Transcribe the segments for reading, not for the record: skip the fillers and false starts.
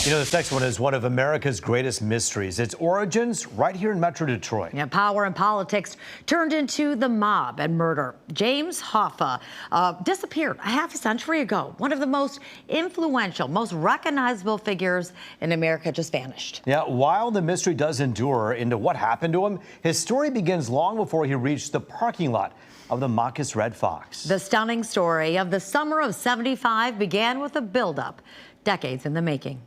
You know, this next one is one of America's greatest mysteries. Its origins right here in Metro Detroit. Yeah, power and politics turned into the mob and murder. James Hoffa disappeared a half a century ago. One of the most influential, most recognizable figures in America just vanished. Yeah, while the mystery does endure into what happened to him, his story begins long before he reached the parking lot of the Marcus Red Fox. The stunning story of the summer of '75 began with a buildup, decades in the making.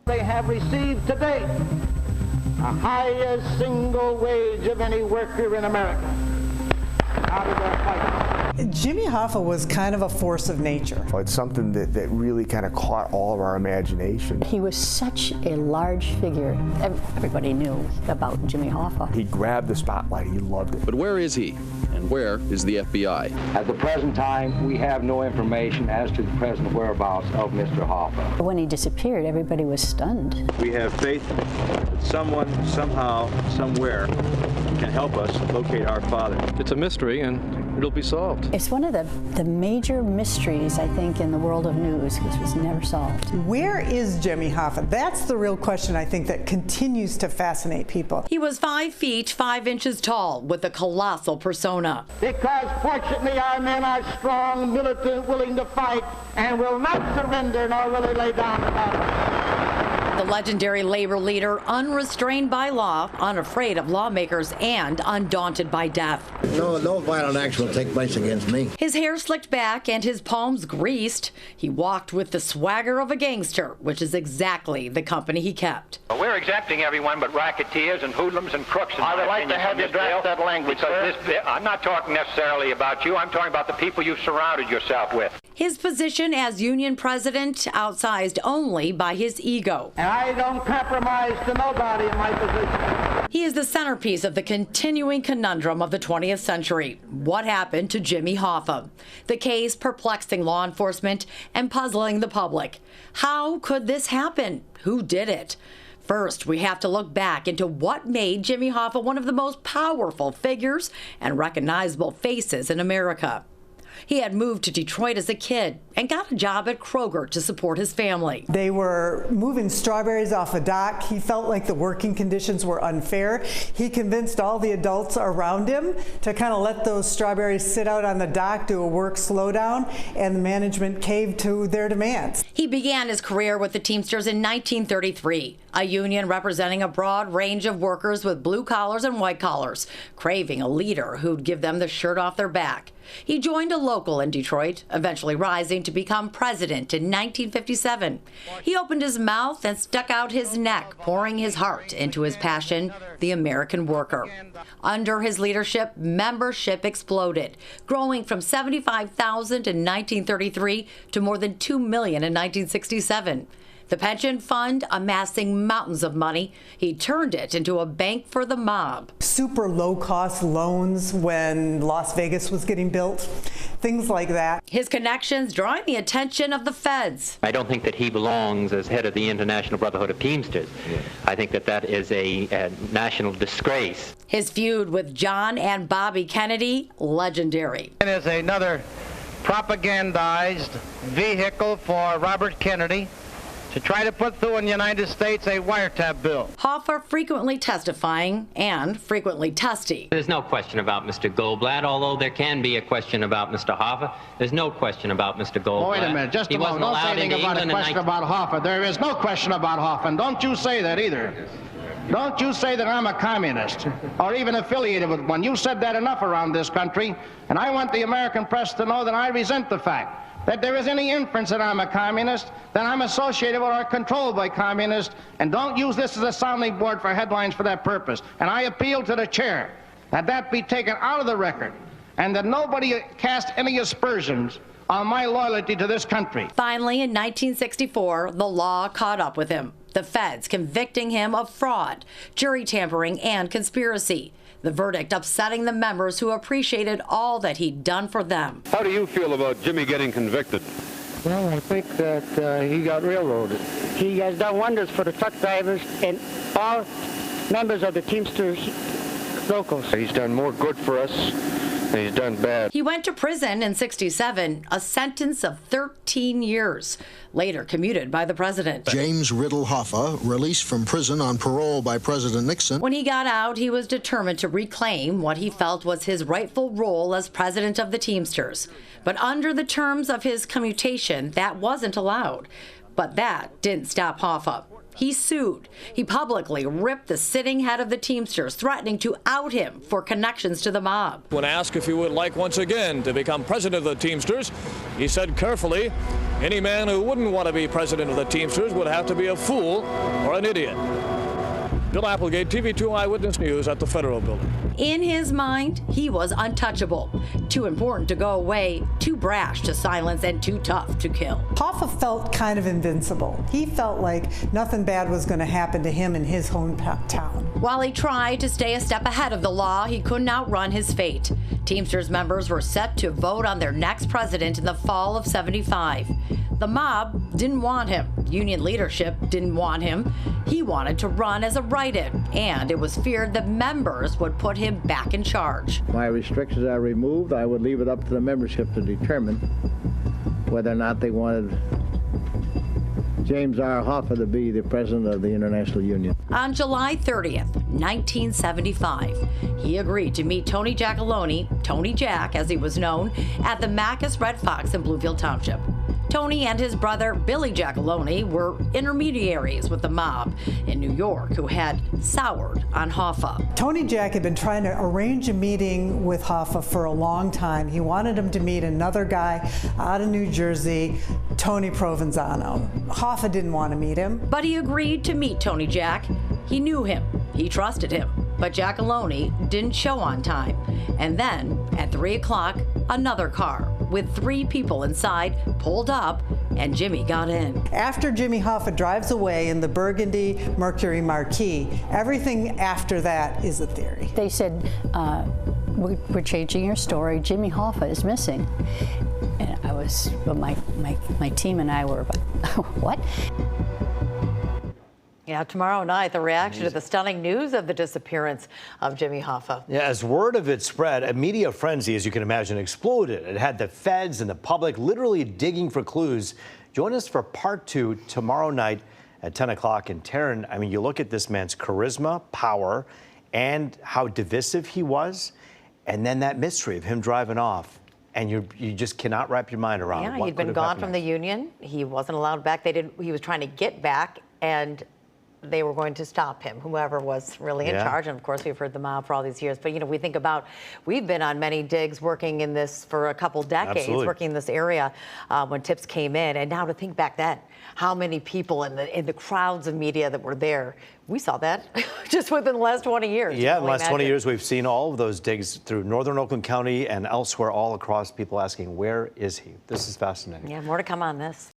They have received to date the highest single wage of any worker in America out of their fight. Jimmy Hoffa was kind of a force of nature. It's something that really kind of caught all of our imagination. He was such a large figure. Everybody knew about Jimmy Hoffa. He grabbed the spotlight. He loved it. But where is he? And where is the FBI? At the present time, we have no information as to the present whereabouts of Mr. Hoffa. When he disappeared, everybody was stunned. We have faith that someone, somehow, somewhere can help us locate our father. It's a mystery, and it'll be solved. It's one of the major mysteries, I think, in the world of news, which was never solved. Where is Jimmy Hoffa? That's the real question, I think, that continues to fascinate people. He was 5 feet 5 inches tall with a colossal persona. Because fortunately our men are strong, militant, willing to fight, and will not surrender nor will they lay down the battle. The legendary labor leader, unrestrained by law, unafraid of lawmakers, and undaunted by death. No violent action will take place against me. His hair slicked back and his palms greased, he walked with the swagger of a gangster, which is exactly the company he kept. We're exempting everyone but racketeers and hoodlums and crooks. I would like to have you draft that language, sir. I'm not talking necessarily about you. I'm talking about the people you've surrounded yourself with. His position as union president outsized only by his ego. And I don't compromise to nobody in my position. He is the centerpiece of the continuing conundrum of the 20th century. What happened to Jimmy Hoffa? The case perplexing law enforcement and puzzling the public. How could this happen? Who did it? First, we have to look back into what made Jimmy Hoffa one of the most powerful figures and recognizable faces in America. He had moved to Detroit as a kid and got a job at Kroger to support his family. They were moving strawberries off a dock. He felt like the working conditions were unfair. He convinced all the adults around him to kind of let those strawberries sit out on the dock, do a work slowdown, and the management caved to their demands. He began his career with the Teamsters in 1933, a union representing a broad range of workers with blue collars and white collars, craving a leader who'd give them the shirt off their back. He joined a local in Detroit, eventually rising to become president in 1957. He opened his mouth and stuck out his neck, pouring his heart into his passion, the American worker. Under his leadership, membership exploded, growing from 75,000 in 1933 to more than 2 million in 1967. The pension fund amassing mountains of money, he turned it into a bank for the mob. Super low-cost loans when Las Vegas was getting built, things like that. His connections drawing the attention of the feds. I don't think that he belongs as head of the International Brotherhood of Teamsters. I think that is a national disgrace. His feud with John and Bobby Kennedy, legendary. It is another propagandized vehicle for Robert Kennedy to try to put through in the United States a wiretap bill. Hoffa frequently testifying and frequently testy. There's no question about Mr. Goldblatt, although there can be a question about Mr. Hoffa. There's no question about Mr. Goldblatt. Oh, wait a minute, just a moment. Don't say anything about a question about Hoffa. There is no question about Hoffa, and don't you say that either. Don't you say that I'm a communist or even affiliated with one. You said that enough around this country, and I want the American press to know that I resent the fact that there is any inference that I'm a communist, that I'm associated with or controlled by communists, and don't use this as a sounding board for headlines for that purpose. And I appeal to the chair that that be taken out of the record and that nobody cast any aspersions on my loyalty to this country. Finally, in 1964, the law caught up with him. The feds convicting him of fraud, jury tampering, and conspiracy. The verdict upsetting the members who appreciated all that he'd done for them. How do you feel about Jimmy getting convicted? Well, I think that he got railroaded. He has done wonders for the truck drivers and all members of the Teamsters locals. He's done more good for us He's done bad. He went to prison in '67, a sentence of 13 years, later commuted by the president. James Riddle Hoffa, released from prison on parole by President Nixon. When he got out, he was determined to reclaim what he felt was his rightful role as president of the Teamsters. But under the terms of his commutation, that wasn't allowed. But that didn't stop Hoffa. He sued. He publicly ripped the sitting head of the Teamsters, threatening to out him for connections to the mob. When asked if he would like once again to become president of the Teamsters, he said carefully, any man who wouldn't want to be president of the Teamsters would have to be a fool or an idiot. Bill Applegate, TV2 Eyewitness News at the Federal Building. In his mind, he was untouchable, too important to go away, too brash to silence, and too tough to kill. Hoffa felt kind of invincible. He felt like nothing bad was going to happen to him in his hometown. While he tried to stay a step ahead of the law, he couldn't outrun his fate. Teamsters members were set to vote on their next president in the fall of '75. The mob didn't want him. Union leadership didn't want him. He wanted to run as a write-in, and it was feared that members would put him back in charge. My restrictions are removed. I would leave it up to the membership to determine whether or not they wanted James R. Hoffa to be the president of the International Union. On July 30th, 1975, he agreed to meet Tony Giacalone, Tony Jack as he was known, at the Macus Red Fox in Bloomfield Township. Tony and his brother Billy Giacalone were intermediaries with the mob in New York who had soured on Hoffa. Tony Jack had been trying to arrange a meeting with Hoffa for a long time. He wanted him to meet another guy out of New Jersey, Tony Provenzano. Hoffa didn't want to meet him. But he agreed to meet Tony Jack. He knew him. He trusted him. But Giacalone didn't show on time. And then, at 3 o'clock, another car with 3 people inside pulled up, and Jimmy got in. After Jimmy Hoffa drives away in the burgundy Mercury Marquis, everything after that is a theory. They said, we're changing your story. Jimmy Hoffa is missing. And I was, well, my team and I were, what? Yeah, tomorrow night, the reaction to the stunning news of the disappearance of Jimmy Hoffa. Yeah, as word of it spread, a media frenzy, as you can imagine, exploded. It had the feds and the public literally digging for clues. Join us for part 2 tomorrow night at 10 o'clock. And Taryn, I mean, you look at this man's charisma, power, and how divisive he was, and then that mystery of him driving off. And you just cannot wrap your mind around it. Yeah, he'd been gone from the Union. He wasn't allowed back. He was trying to get back, and they were going to stop him, whoever was really in charge. And of course, we've heard the mob for all these years. But, you know, we think about, we've been on many digs working in this for a couple decades, working in this area when tips came in. And now to think back then, how many people in the crowds of media that were there, we saw that just within the last 20 years. Yeah, in the last 20 years, we've seen all of those digs through northern Oakland County and elsewhere all across, people asking, where is he? This is fascinating. Yeah, more to come on this.